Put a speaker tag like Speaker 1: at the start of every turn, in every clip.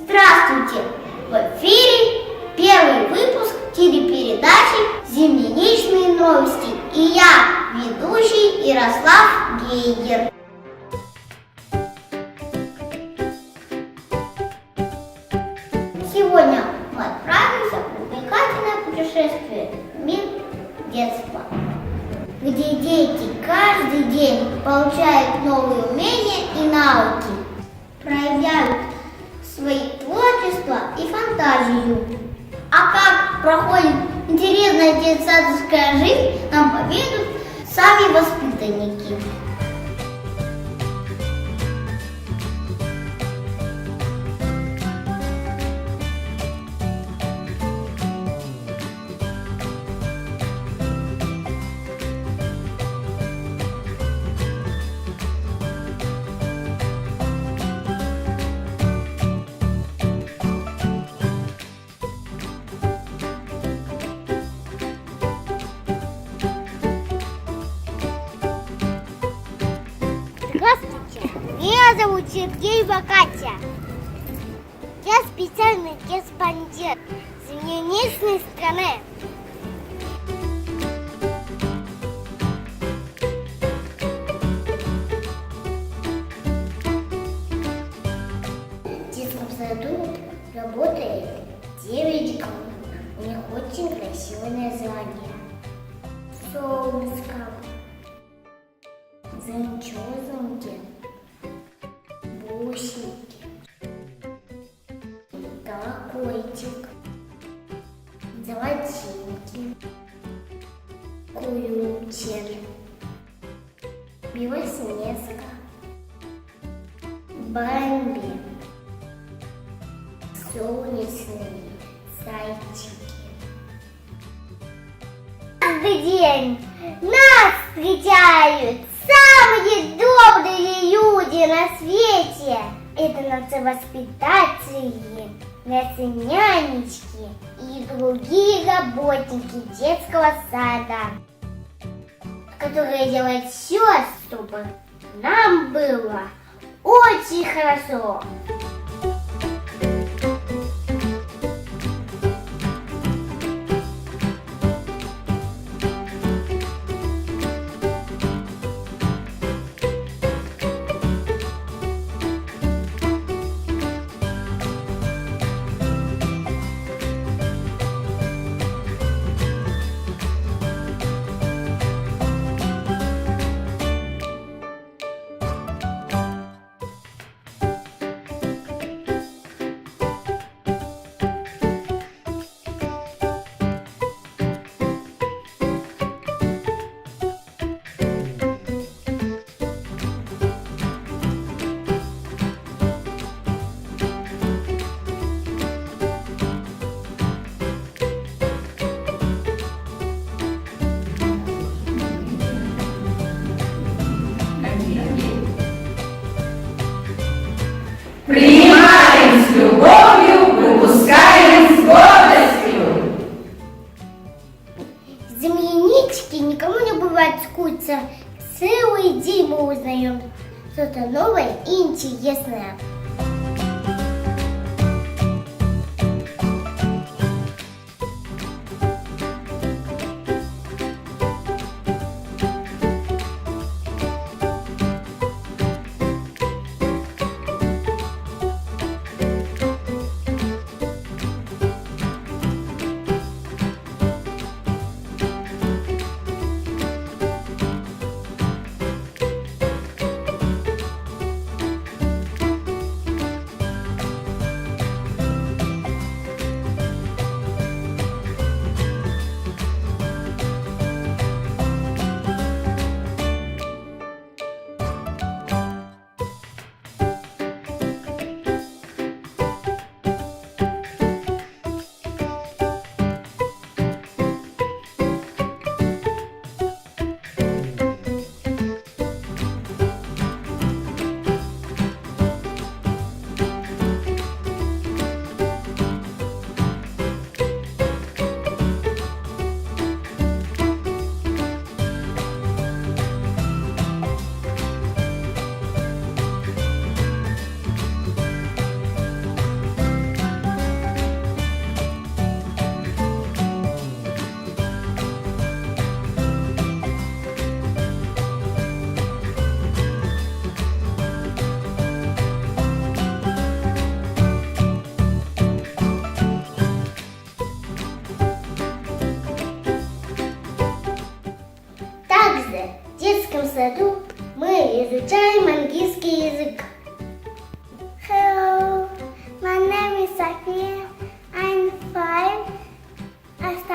Speaker 1: Здравствуйте! В эфире первый выпуск телепередачи «Земляничные новости». И я, ведущий Ярослав Гейгер. Сегодня мы отправимся в увлекательное путешествие в мир детства, где дети каждый день получают новые умения и навыки, проявляют свои творчество и фантазию. А как проходит интересная детсадовская жизнь, нам поведают сами воспитанники.
Speaker 2: Здравствуйте, меня зовут Сергей Бакатя. Я специальный корреспондент земляничной страны.
Speaker 1: В детском саду работает 9 групп. У них очень красивое название. Солнышко, жемчужинки, бусинки, колокольчик, золотинки, курючер, белоснежка, Бэмби, солнечные зайчики.
Speaker 2: Каждый день нас встречают самые добрые люди на свете. Это наши воспитатели, наши нянечки и другие работники детского сада, которые делают все, чтобы нам было очень хорошо.
Speaker 3: Принимаем с любовью, выпускаем с гордостью.
Speaker 2: Землянички никому не бывает скучно. Целый день мы узнаем что-то новое и интересное.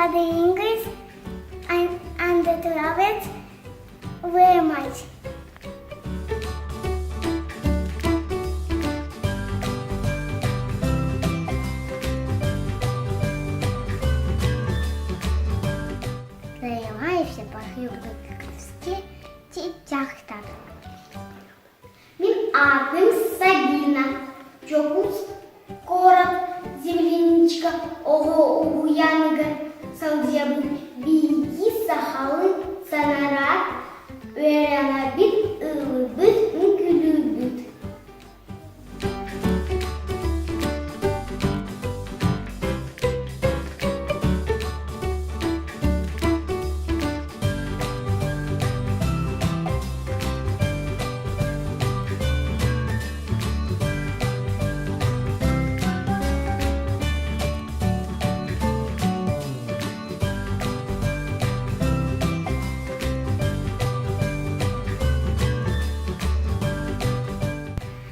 Speaker 2: study English and travel very much. Займаюся по-юридически тяхтар. Min adım Sabina. Jokuz korot земляничка ого уянга салдебы биги сахалы санарат öğrenabit ılıbıt ülübüt.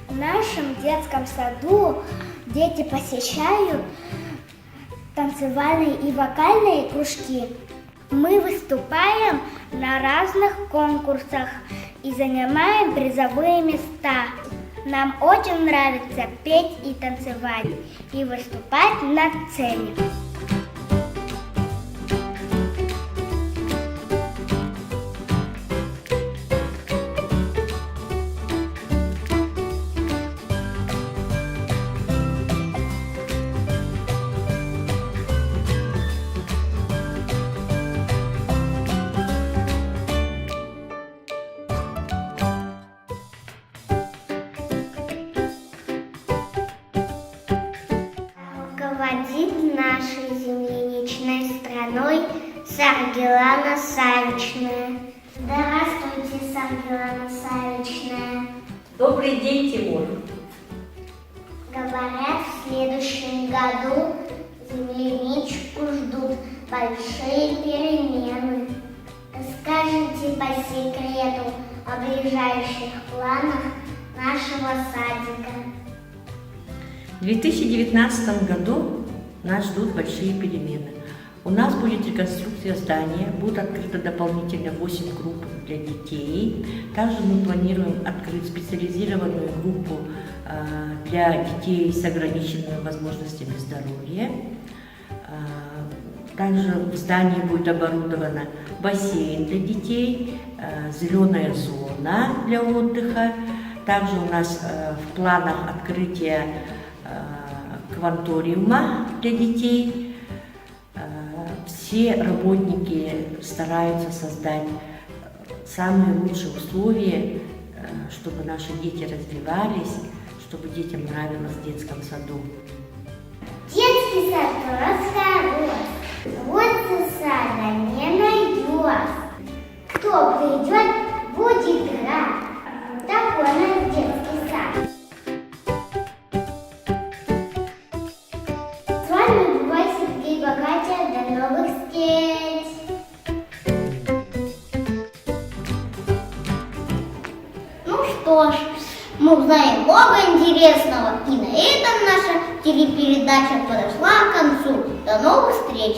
Speaker 2: В нашем детском саду дети посещают танцевальные и вокальные кружки. Мы выступаем на разных конкурсах и занимаем призовые места. Нам очень нравится петь и танцевать, и выступать на сцене. Руководит нашей земляничной страной Саргилана Савичная. Здравствуйте, Саргилана Савичная.
Speaker 3: Добрый день, Тимур.
Speaker 2: Говорят, в следующем году земляничку ждут большие перемены. Расскажите по секрету о ближайших планах нашего садика.
Speaker 4: В 2019 году нас ждут большие перемены. У нас будет реконструкция здания, будут открыты дополнительно 8 групп для детей. Также мы планируем открыть специализированную группу для детей с ограниченными возможностями здоровья. Также в здании будет оборудован бассейн для детей, зеленая зона для отдыха. Также у нас в планах открытие кванториума для детей. Все работники стараются создать самые лучшие условия, чтобы наши дети развивались, чтобы детям нравилось в детском саду.
Speaker 2: Детский сад расскажет, вот сада не найдет. Кто придет, будет рад. Такой наш детский сад. С вами была Сергей Богатя. До новых встреч! Ну что ж, мы узнаем много интересного. И на этом наша телепередача подошла к концу. До новых встреч!